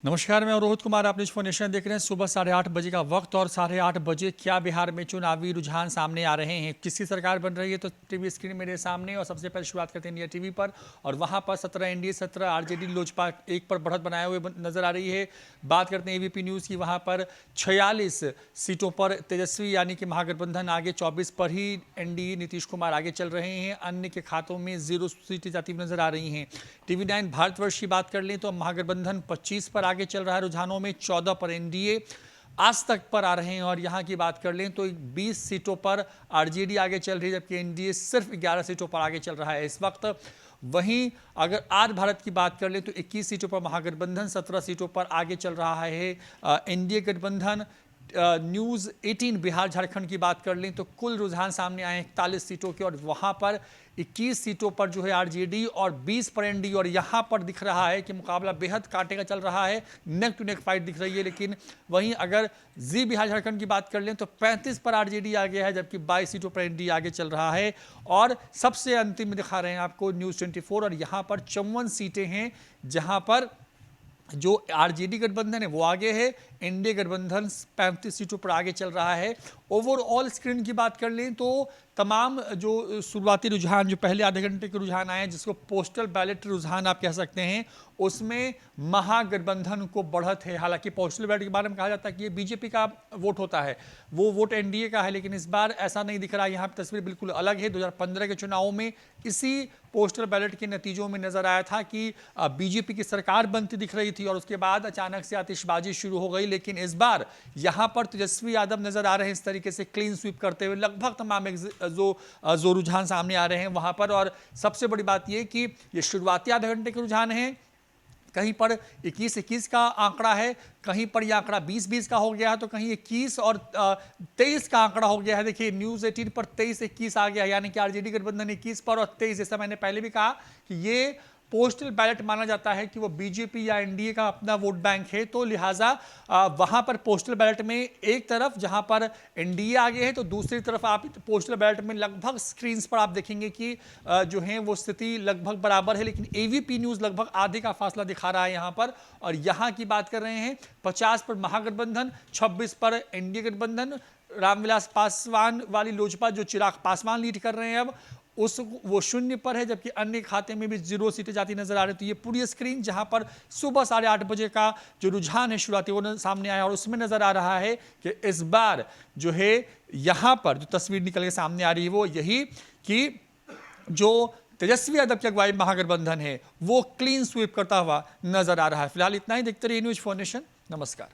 नमस्कार, मैं रोहित कुमार। आप न्यूज फोनेशन देख रहे हैं। सुबह 8:30 बजे का वक्त और 8:30 बजे क्या बिहार में चुनावी रुझान सामने आ रहे हैं, किसकी सरकार बन रही है, तो टीवी स्क्रीन मेरे सामने। और सबसे पहले शुरुआत करते हैं इंडिया टीवी पर। और वहां पर 17 एनडीए, 17 आरजेडी, लोजपा एक पर बढ़त बनाए हुए नजर आ रही है। बात करते हैं एबीपी न्यूज की। वहां पर 46 सीटों पर तेजस्वी यानी कि महागठबंधन आगे, 24 पर ही एनडीए नीतीश कुमार आगे चल रहे हैं। अन्य के खातों में 0 सीटें जाती हुई नजर आ रही हैं। टीवी 9 भारतवर्ष की बात कर लें तो महागठबंधन 25 पर आगे चल रहा है रुझानों में, 14 पर एनडीए, आज तक पर आ रहे हैं। और यहां की बात कर लें तो 20 सीटों पर आरजेडी आगे चल रही है, जबकि एनडीए सिर्फ 11 सीटों पर आगे चल रहा है इस वक्त। वहीं अगर आज भारत की बात कर लें तो 21 सीटों पर महागठबंधन, 17 सीटों पर आगे चल रहा है एनडीए गठबंधन। न्यूज़ 18 बिहार झारखंड की बात कर लें तो कुल रुझान सामने आए 41 सीटों के, और वहां पर 21 सीटों पर जो है आरजेडी और 20 पर एनडीए। और यहां पर दिख रहा है कि मुकाबला बेहद कांटे का चल रहा है, नेक टू नेक फाइट दिख रही है। लेकिन वहीं अगर जी बिहार झारखंड की बात कर लें तो 35 पर आरजेडी आगे है, जबकि 22 सीटों पर एनडीए आगे चल रहा है। और सबसे अंतिम में दिखा रहे हैं आपको न्यूज़ 24, और यहां पर 54 सीटें हैं जहां पर जो आरजेडी गठबंधन है वो आगे है, एनडीए गठबंधन 35 सीटों पर आगे चल रहा है। ओवरऑल स्क्रीन की बात कर लें तो तमाम जो शुरुआती रुझान, जो पहले आधे घंटे के रुझान आए, जिसको पोस्टल बैलेट रुझान आप कह सकते हैं, उसमें महागठबंधन को बढ़त है। हालांकि पोस्टल बैलेट के बारे में कहा जाता है कि ये बीजेपी का वोट होता है, वो वोट एनडीए का है, लेकिन इस बार ऐसा नहीं दिख रहा। यहाँ पर तस्वीर बिल्कुल अलग है। 2015 के चुनावों में इसी पोस्टल बैलेट के नतीजों में नजर आया था कि बीजेपी की सरकार बनती दिख रही थी, और उसके बाद अचानक से आतिशबाजी शुरू हो गई। लेकिन इस बार यहां पर तेजस्वी यादव नजर आ रहे हैं इस तरीके से क्लीन स्वीप करते हुए। लगभग तमाम जो रुझान सामने आ रहे हैं वहां पर। और सबसे बड़ी बात यह कि ये शुरुआती आधे घंटे के रुझान हैं, कहीं पर 21-21 का आंकड़ा है, कहीं पर यह आंकड़ा 20-20 का हो गया है, तो कहीं 21 और 23 का आंकड़ा हो गया है। देखिए न्यूज़ 18 पर 23-21 आ गया है, यानी कि आरजेडी गठबंधन 21 पर और 23। जैसा मैंने पहले भी कहा कि ये पोस्टल बैलेट माना जाता है कि वो बीजेपी या एनडीए का अपना वोट बैंक है, तो लिहाजा वहां पर पोस्टल बैलेट में एक तरफ जहां पर एनडीए आगे है, तो दूसरी तरफ आप पोस्टल बैलेट में लगभग स्क्रीन पर आप देखेंगे कि जो है वो स्थिति लगभग बराबर है। लेकिन एबीपी न्यूज लगभग आधे का फासला दिखा रहा है यहां पर। और यहां की बात कर रहे हैं 50 पर महागठबंधन, 26 पर एनडीए गठबंधन। रामविलास पासवान वाली लोजपा, जो चिराग पासवान लीड कर रहे हैं अब, वो 0 पर है, जबकि अन्य खाते में भी 0 सीटें जाती नजर आ रही। तो ये पूरी स्क्रीन जहां पर सुबह 8:30 बजे का जो रुझान है शुरुआती, वो सामने आया, और उसमें नजर आ रहा है कि इस बार जो है यहां पर जो तस्वीर निकल के सामने आ रही है वो यही कि जो तेजस्वी यादव की अगुवाई महागठबंधन है वो क्लीन स्वीप करता हुआ नजर आ रहा है। फिलहाल इतना ही। देखते रहिए न्यूज फोनेशन। नमस्कार।